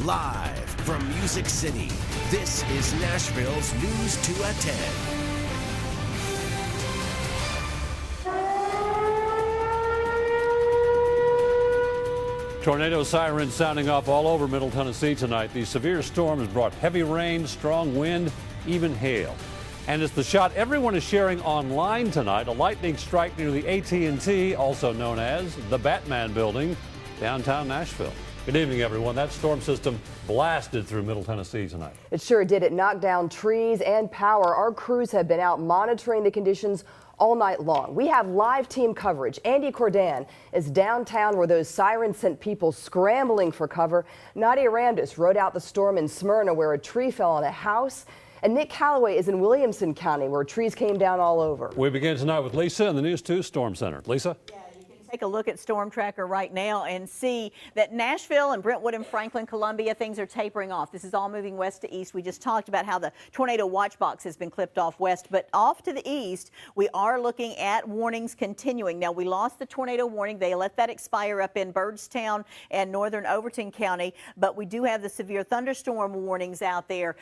Live from Music City, this is Nashville's News 2 at 10. Tornado sirens sounding off all over Middle Tennessee tonight. These severe storms brought heavy rain, strong wind, even hail. And it's the shot everyone is sharing online tonight, a lightning strike near the AT&T, also known as the Batman Building, downtown Nashville. Good evening, everyone. That storm system blasted through Middle Tennessee tonight. It sure did. It knocked down trees and power. Our crews have been out monitoring the conditions all night long. We have live team coverage. Andy Cordan is downtown where those sirens sent people scrambling for cover. Nadia Randus rode out the storm in Smyrna where a tree fell on a house. And Nick Calloway is in Williamson County where trees came down all over. We begin tonight with Lisa in the News 2 Storm Center. Lisa? Take a look at Storm Tracker right now and see that Nashville and Brentwood and Franklin, Columbia, things are tapering off. This is all moving west to east. We just talked about how the tornado watch box has been clipped off west, but off to the east, we are looking at warnings continuing. Now, we lost the tornado warning. They let that expire up in Byrdstown and northern Overton County, but we do have the severe thunderstorm warnings out there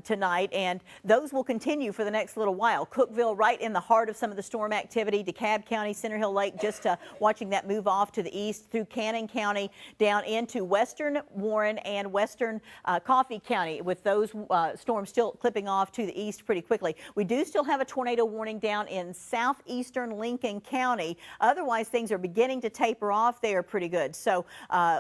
tonight, and those will continue for the next little while. Cookeville right in the heart of some of the storm activity, DeKalb County, Center Hill Lake, just watching that move off to the east through Cannon County down into western Warren and western Coffee County, with those storms still clipping off to the east pretty quickly. We do still have a tornado warning down in southeastern Lincoln County. Otherwise, things are beginning to taper off there pretty good. So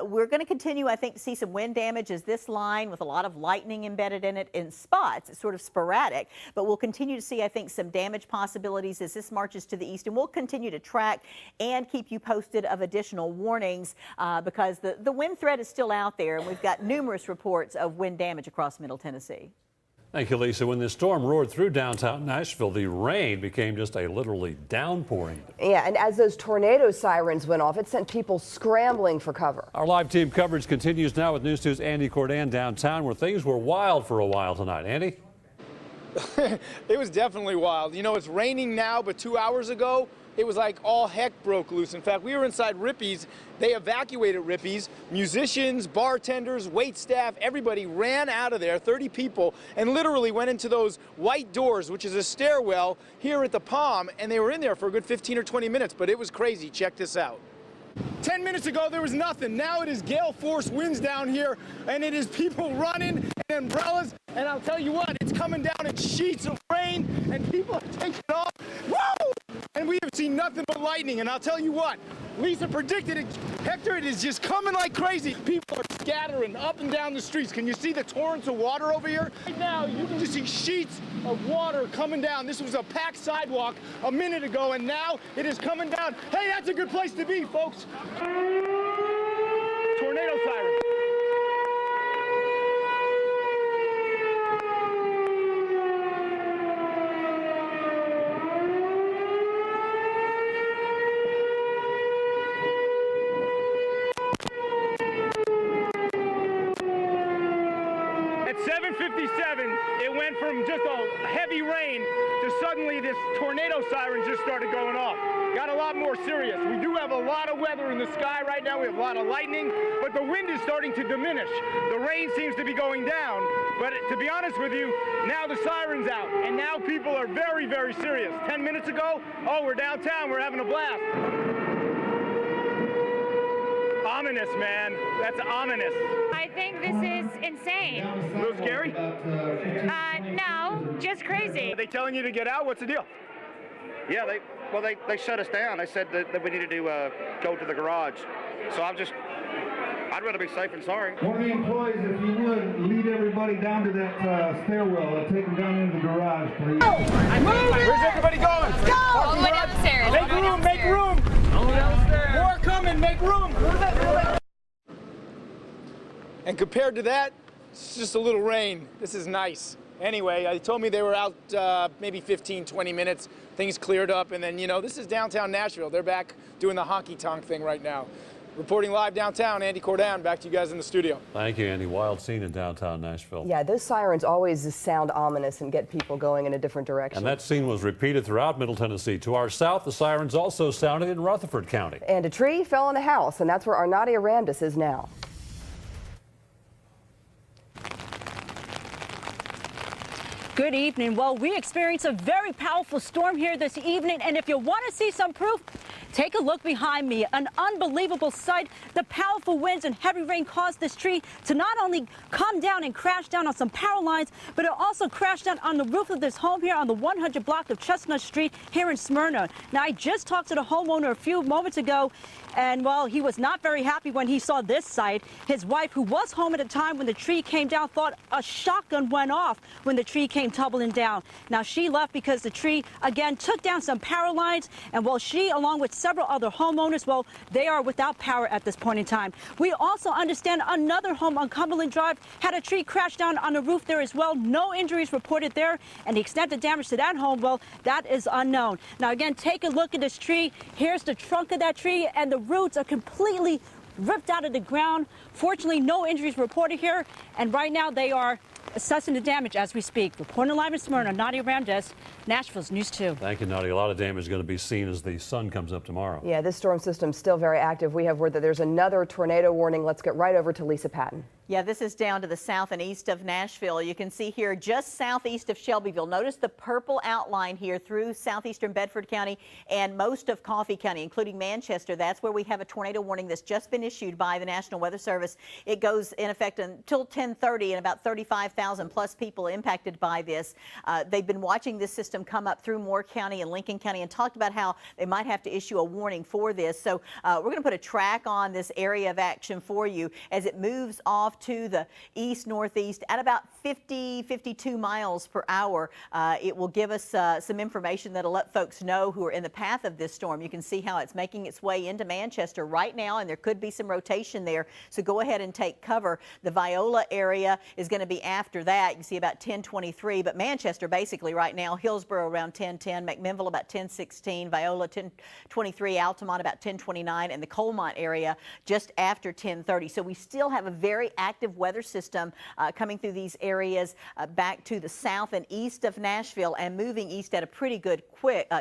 we're going to continue, I think, to see some wind damage as this line with a lot of lightning embedded in it in spots. It's sort of sporadic, but we'll continue to see, I think, some damage possibilities as this marches to the east, and we'll continue to track and keep you posted of additional warnings because the wind threat is still out there, and we've got numerous reports of wind damage across Middle Tennessee. Thank you, Lisa. When this storm roared through downtown Nashville, the rain became just a literally downpouring. Yeah, and as those tornado sirens went off, it sent people scrambling for cover. Our live team coverage continues now with News 2's Andy Cordan downtown, where things were wild for a while tonight. Andy? It was definitely wild. You know, it's raining now, but 2 hours ago, it was like all heck broke loose. In fact, we were inside Rippy's. They evacuated Rippy's. Musicians, bartenders, wait staff, everybody ran out of there, 30 people, and literally went into those white doors, which is a stairwell here at the Palm, and they were in there for a good 15 or 20 minutes, but it was crazy. Check this out. 10 minutes ago, there was nothing. Now it is gale force winds down here, and it is people running and umbrellas, and I'll tell you what, it's coming down in sheets of rain, and people are taking off. Woo! And we have seen nothing but lightning, and I'll tell you what, Lisa predicted it. Hector, it is just coming like crazy. People are scattering up and down the streets. Can you see the torrents of water over here? Right now, you can just see sheets of water coming down. This was a packed sidewalk a minute ago, and now it is coming down. Hey, that's a good place to be, folks. Tornado siren. At 7:57, it went from just a heavy rain to suddenly this tornado siren just started going off. Got a lot more serious. We do have a lot of weather in the sky right now. We have a lot of lightning, but the wind is starting to diminish. The rain seems to be going down, but to be honest with you, now the siren's out, and now people are very, very serious. 10 minutes ago, oh, we're downtown, we're having a blast. Ominous, man. That's ominous. I think this is insane. A little scary? No, just crazy. Are they telling you to get out? What's the deal? Yeah, they shut us down. They said that we needed to go to the garage. So I'd rather be safe than sorry. One of the employees, if you would, lead everybody down to that stairwell and take them down into the garage, please. Where's everybody going? Go! All the way down the stairs. Make room, make room. All downstairs. More coming, make room. And compared to that, it's just a little rain. This is nice. Anyway, they told me they were out maybe 15, 20 minutes. Things cleared up, and then, you know, this is downtown Nashville. They're back doing the honky-tonk thing right now. Reporting live downtown, Andy Cordan, back to you guys in the studio. Thank you, Andy. Wild scene in downtown Nashville. Yeah, those sirens always sound ominous and get people going in a different direction. And that scene was repeated throughout Middle Tennessee. To our south, the sirens also sounded in Rutherford County. And a tree fell on a house, and that's where our Nadia Randus is now. Good evening. Well, we experienced a very powerful storm here this evening, and if you want to see some proof, take a look behind me. An unbelievable sight. The powerful winds and heavy rain caused this tree to not only come down and crash down on some power lines, but it also crashed down on the roof of this home here on the 100 block of Chestnut Street here in Smyrna. Now, I just talked to the homeowner a few moments ago, and well, he was not very happy when he saw this sight. His wife, who was home at the time when the tree came down, thought a shotgun went off when the tree came tumbling down. Now, she left because the tree, again, took down some power lines, and well, she, along with several other homeowners, well, they are without power at this point in time. We also understand another home on Cumberland Drive had a tree crash down on the roof there as well. No injuries reported there, and the extent of damage to that home, well, that is unknown. Now, again, take a look at this tree. Here's the trunk of that tree, and the roots are completely ripped out of the ground. Fortunately, no injuries reported here, and right now they are assessing the damage as we speak. Reporting live in Smyrna, Nadia Ramdes, Nashville's News 2. Thank you, Nadia. A lot of damage is going to be seen as the sun comes up tomorrow. Yeah, this storm system's still very active. We have word that there's another tornado warning. Let's get right over to Lisa Patton. Yeah, this is down to the south and east of Nashville. You can see here just southeast of Shelbyville. Notice the purple outline here through southeastern Bedford County and most of Coffee County, including Manchester. That's where we have a tornado warning that's just been issued by the National Weather Service. It goes in effect until 10:30, and about 35,000 plus people impacted by this. They've been watching this system come up through Moore County and Lincoln County and talked about how they might have to issue a warning for this. So we're going to put a track on this area of action for you as it moves off to the east-northeast at about 52 miles per hour. It will give us some information that'll let folks know who are in the path of this storm. You can see how it's making its way into Manchester right now, and there could be some rotation there. So go ahead and take cover. The Viola area is going to be after that. You can see about 1023, but Manchester basically right now, Hillsborough around 1010, McMinnville about 1016, Viola 1023, Altamont about 1029, and the Colmont area just after 1030. So we still have a very active weather system coming through these areas back to the south and east of Nashville and moving east at a pretty good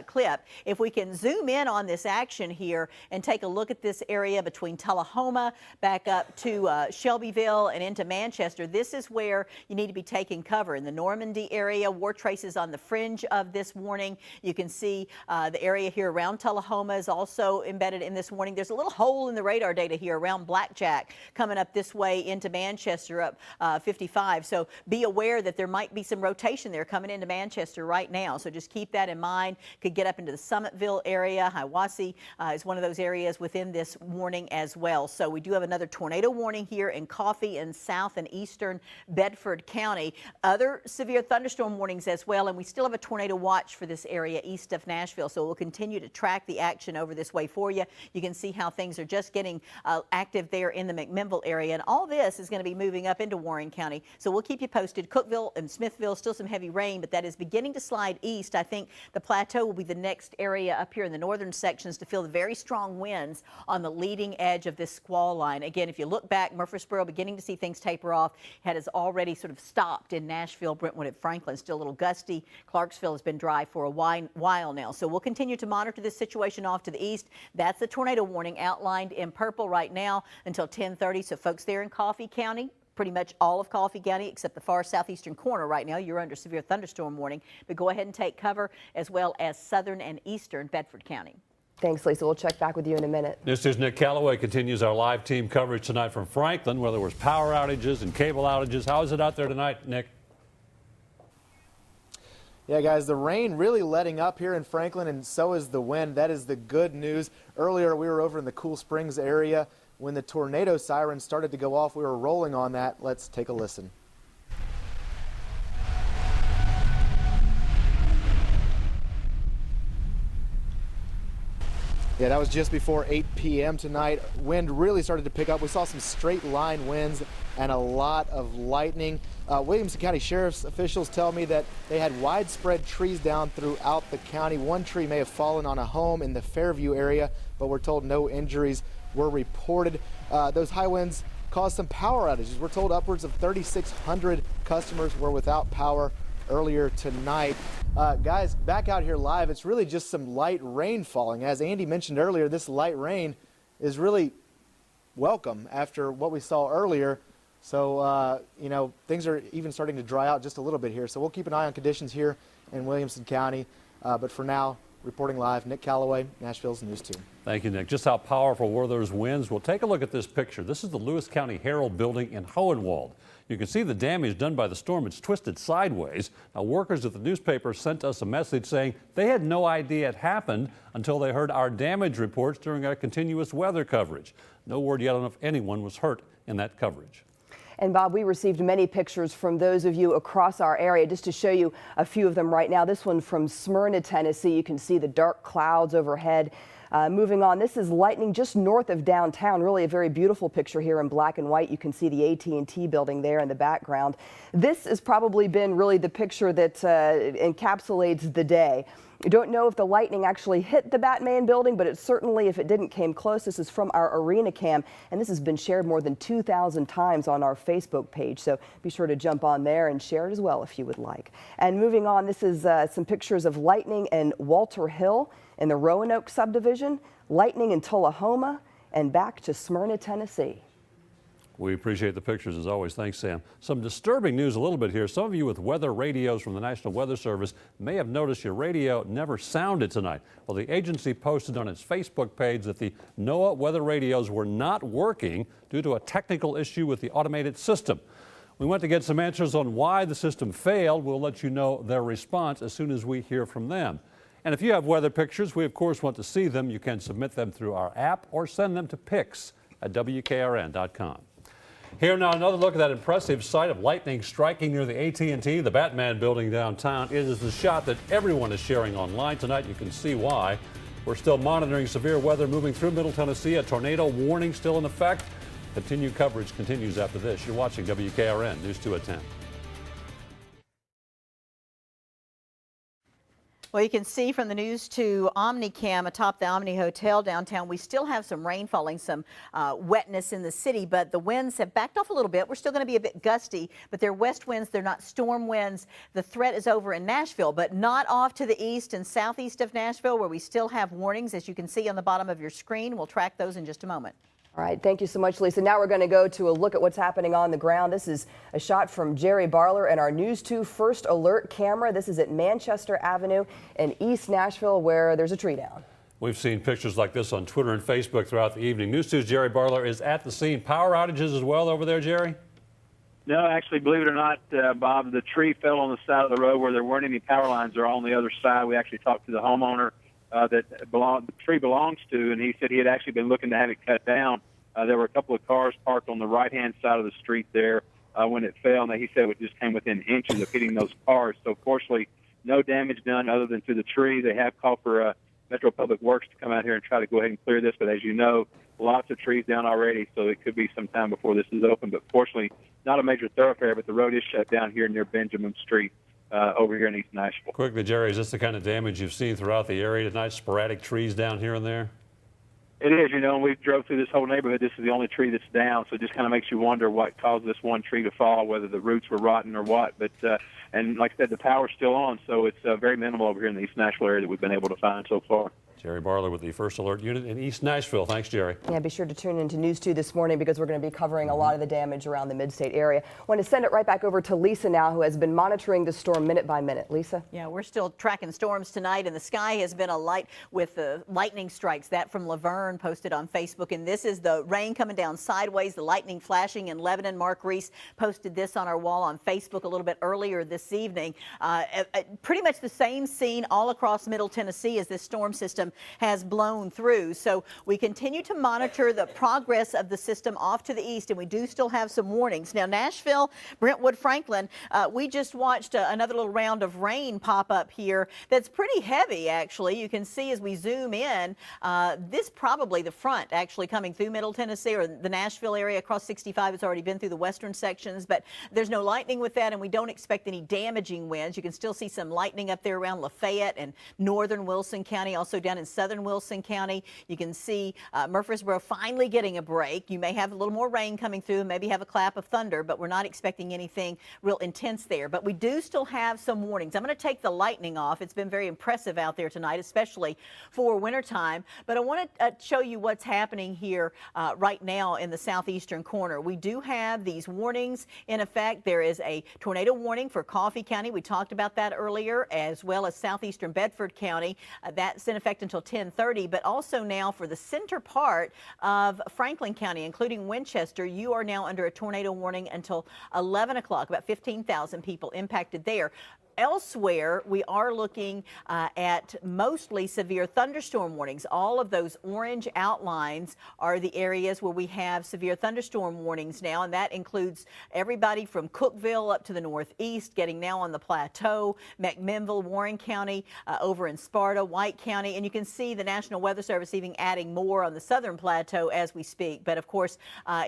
clip. If we can zoom in on this action here and take a look at this area between Tullahoma back up to Shelbyville and into Manchester, this is where you need to be taking cover. In the Normandy area, war traces on the fringe of this warning. You can see the area here around Tullahoma is also embedded in this warning. There's a little hole in the radar data here around Blackjack coming up this way into Manchester up 55. So be aware that there might be some rotation there coming into Manchester right now. So just keep that in mind. Could get up into the Summitville area. Hiawassee is one of those areas within this warning as well. So we do have another tornado warning here in Coffee and south and eastern Bedford County. Other severe thunderstorm warnings as well, and we still have a tornado watch for this area east of Nashville. So we'll continue to track the action over this way for you. You can see how things are just getting active there in the McMinnville area, and all this is going to be moving up into Warren County. So we'll keep you posted. Cookeville and Smithville, still some heavy rain, but that is beginning to slide east. I think the Plateau will be the next area up here in the northern sections to feel the very strong winds on the leading edge of this squall line. Again, if you look back, Murfreesboro beginning to see things taper off. It has already sort of stopped in Nashville, Brentwood, and Franklin. Still a little gusty. Clarksville has been dry for a while now. So we'll continue to monitor this situation off to the east. That's the tornado warning outlined in purple right now until 10:30. So folks there in Coffee County, pretty much all of Coffee County except the far southeastern corner right now, you're under severe thunderstorm warning. But go ahead and take cover, as well as southern and eastern Bedford County. Thanks, Lisa. We'll check back with you in a minute. This is Nick Calloway. Continues our live team coverage tonight from Franklin, where there was power outages and cable outages. How is it out there tonight, Nick? Yeah, guys, the rain really letting up here in Franklin, and so is the wind. That is the good news. Earlier, we were over in the Cool Springs area. When the tornado siren started to go off, we were rolling on that. Let's take a listen. Yeah, that was just before 8 p.m. tonight. Wind really started to pick up. We saw some straight line winds and a lot of lightning. Williamson County Sheriff's officials tell me that they had widespread trees down throughout the county. One tree may have fallen on a home in the Fairview area, but we're told no injuries were reported. Those high winds caused some power outages. We're told upwards of 3,600 customers were without power earlier tonight. Guys, back out here live, it's really just some light rain falling. As Andy mentioned earlier, this light rain is really welcome after what we saw earlier So, you know, things are even starting to dry out just a little bit here. So we'll keep an eye on conditions here in Williamson County. But for now, reporting live, Nick Calloway, Nashville's News 2. Thank you, Nick. Just how powerful were those winds? Well, take a look at this picture. This is the Lewis County Herald building in Hohenwald. You can see the damage done by the storm. It's twisted sideways. Now, workers at the newspaper sent us a message saying they had no idea it happened until they heard our damage reports during our continuous weather coverage. No word yet on if anyone was hurt in that coverage. And Bob, we received many pictures from those of you across our area. Just to show you a few of them right now. This one from Smyrna, Tennessee. You can see the dark clouds overhead. Moving on, this is lightning just north of downtown. Really a very beautiful picture here in black and white. You can see the AT&T building there in the background. This has probably been really the picture that encapsulates the day. You don't know if the lightning actually hit the Batman building, but it certainly, if it didn't, came close. This is from our arena cam, and this has been shared more than 2,000 times on our Facebook page. So be sure to jump on there and share it as well if you would like. And moving on, this is some pictures of lightning in Walter Hill in the Roanoke subdivision, lightning in Tullahoma, and back to Smyrna, Tennessee. We appreciate the pictures as always. Thanks, Sam. Some disturbing news a little bit here. Some of you with weather radios from the National Weather Service may have noticed your radio never sounded tonight. Well, the agency posted on its Facebook page that the NOAA weather radios were not working due to a technical issue with the automated system. We went to get some answers on why the system failed. We'll let you know their response as soon as we hear from them. And if you have weather pictures, we of course want to see them. You can submit them through our app or send them to pics@WKRN.com. Here now, another look at that impressive sight of lightning striking near the AT&T, the Batman building downtown. It is the shot that everyone is sharing online tonight. You can see why. We're still monitoring severe weather moving through Middle Tennessee. A tornado warning still in effect. Continued coverage continues after this. You're watching WKRN News 2 at 10. Well, you can see from the News 2 Omnicam atop the Omni Hotel downtown, we still have some rain falling, some wetness in the city, but the winds have backed off a little bit. We're still going to be a bit gusty, but they're west winds. They're not storm winds. The threat is over in Nashville, but not off to the east and southeast of Nashville, where we still have warnings, as you can see on the bottom of your screen. We'll track those in just a moment. All right, thank you so much, Lisa. Now we're going to go to a look at what's happening on the ground. This is a shot from Jerry Barler and our News 2 First Alert camera. This is at Manchester Avenue in East Nashville, where there's a tree down. We've seen pictures like this on Twitter and Facebook throughout the evening. News 2's Jerry Barler is at the scene. Power outages as well over there, Jerry? No, actually, believe it or not, Bob, the tree fell on the side of the road where there weren't any power lines. They're on the other side. We actually talked to the homeowner that the tree belongs to, and he said he had actually been looking to have it cut down. There were a couple of cars parked on the right-hand side of the street there when it fell, and he said it just came within inches of hitting those cars. So, fortunately, no damage done other than to the tree. They have called for Metro Public Works to come out here and try to go ahead and clear this, but as you know, lots of trees down already, so it could be some time before this is open. But fortunately, not a major thoroughfare, but the road is shut down here near Benjamin Street over here in East Nashville. Quickly, Jerry, is this the kind of damage you've seen throughout the area tonight, sporadic trees down here and there? It is, you know, and we've drove through this whole neighborhood. This is the only tree that's down, so it just kind of makes you wonder what caused this one tree to fall, whether the roots were rotten or what. But, and like I said, the power's still on, so it's very minimal over here in the East Nashville area that we've been able to find so far. Jerry Barler with the First Alert Unit in East Nashville. Thanks, Jerry. Yeah, be sure to tune into News 2 this morning because we're going to be covering a lot of the damage around the mid-state area. I want to send it right back over to Lisa now, who has been monitoring the storm minute by minute. Lisa? Yeah, we're still tracking storms tonight, and the sky has been alight with the lightning strikes. That from Laverne posted on Facebook, and this is the rain coming down sideways, the lightning flashing in Lebanon. Mark Reese posted this on our wall on Facebook a little bit earlier this evening. Pretty much the same scene all across Middle Tennessee as this storm system has blown through. So we continue to monitor the progress of the system off to the east, and we do still have some warnings. Now, Nashville, Brentwood, Franklin, we just watched another little round of rain pop up here that's pretty heavy, actually. You can see as we zoom in, this probably the front actually coming through Middle Tennessee or the Nashville area across 65. It's already been through the western sections, but there's no lightning with that, and we don't expect any damaging winds. You can still see some lightning up there around Lafayette and northern Wilson County, also down down in southern Wilson County. You can see Murfreesboro finally getting a break. You may have a little more rain coming through, maybe have a clap of thunder, but we're not expecting anything real intense there. But we do still have some warnings. I'm going to take the lightning off. It's been very impressive out there tonight, especially for wintertime. But I want to show you what's happening here right now in the southeastern corner. We do have these warnings in effect. There is a tornado warning for Coffee County. We talked about that earlier, as well as southeastern Bedford County. That's in effect until 10:30, but also now for the center part of Franklin County, including Winchester, you are now under a tornado warning until 11 o'clock. About 15,000 people impacted there. Elsewhere, we are looking at mostly severe thunderstorm warnings. All of those orange outlines are the areas where we have severe thunderstorm warnings now, and that includes everybody from Cookeville up to the northeast, getting now on the plateau, McMinnville, Warren County, over in Sparta, White County, and you can see the National Weather Service even adding more on the southern plateau as we speak. But of course,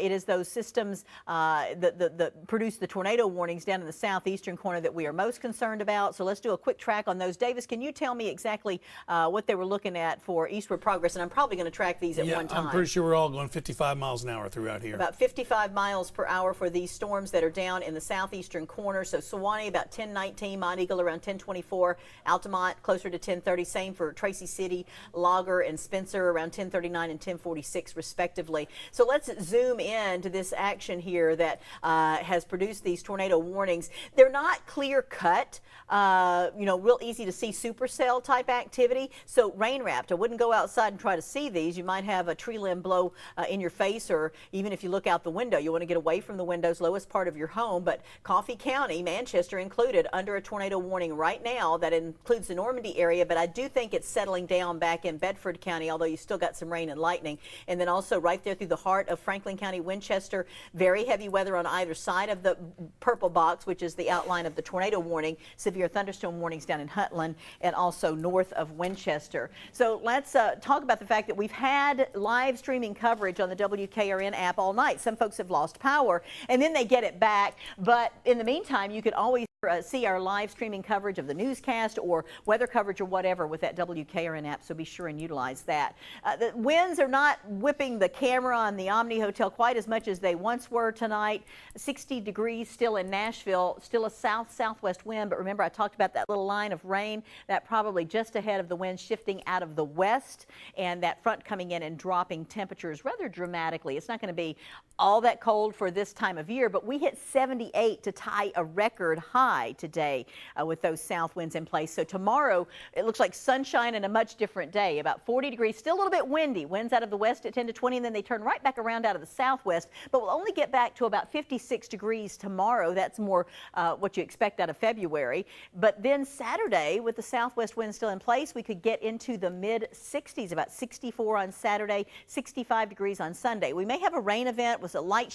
it is those systems that produce the tornado warnings down in the southeastern corner that we are most concerned about. So let's do a quick track on those. Davis, can you tell me exactly what they were looking at for eastward progress? And I'm probably going to track these at one time. I'm pretty sure we're all going 55 miles an hour throughout here. About 55 miles per hour for these storms that are down in the southeastern corner. So Sewanee about 1019, Mont Eagle around 1024, Altamont closer to 1030. Same for Tracy City, Lager, and Spencer around 1039 and 1046 respectively. So let's zoom in to this action here that has produced these tornado warnings. They're not clear cut. Real easy to see supercell type activity. So rain wrapped. I wouldn't go outside and try to see these. You might have a tree limb blow in your face, or even if you look out the window, you want to get away from the windows, lowest part of your home. But Coffee County, Manchester included, under a tornado warning right now. That includes the Normandy area, but I do think it's settling down back in Bedford County, although you still got some rain and lightning. And then also right there through the heart of Franklin County, Winchester, very heavy weather on either side of the purple box, which is the outline of the tornado warning. Severe thunderstorm warnings down in Hutland and also north of Winchester. So let's talk about the fact that we've had live streaming coverage on the WKRN app all night. Some folks have lost power and then they get it back. But in the meantime, you could always see our live streaming coverage of the newscast or weather coverage or whatever with that WKRN app, so be sure and utilize that. The winds are not whipping the camera on the Omni Hotel quite as much as they once were tonight. 60 degrees still in Nashville, still a south-southwest wind, but remember I talked about that little line of rain, that probably just ahead of the wind shifting out of the west, and that front coming in and dropping temperatures rather dramatically. It's not going to be all that cold for this time of year, but we hit 78 to tie a record high today with those south winds in place. So tomorrow it looks like sunshine and a much different day. About 40 degrees, still a little bit windy. Winds out of the west at 10 to 20, and then they turn right back around out of the southwest. But we'll only get back to about 56 degrees tomorrow. That's more what you expect out of February. But then Saturday, with the southwest wind still in place, we could get into the mid 60s, about 64 on Saturday, 65 degrees on Sunday. We may have a rain event with a light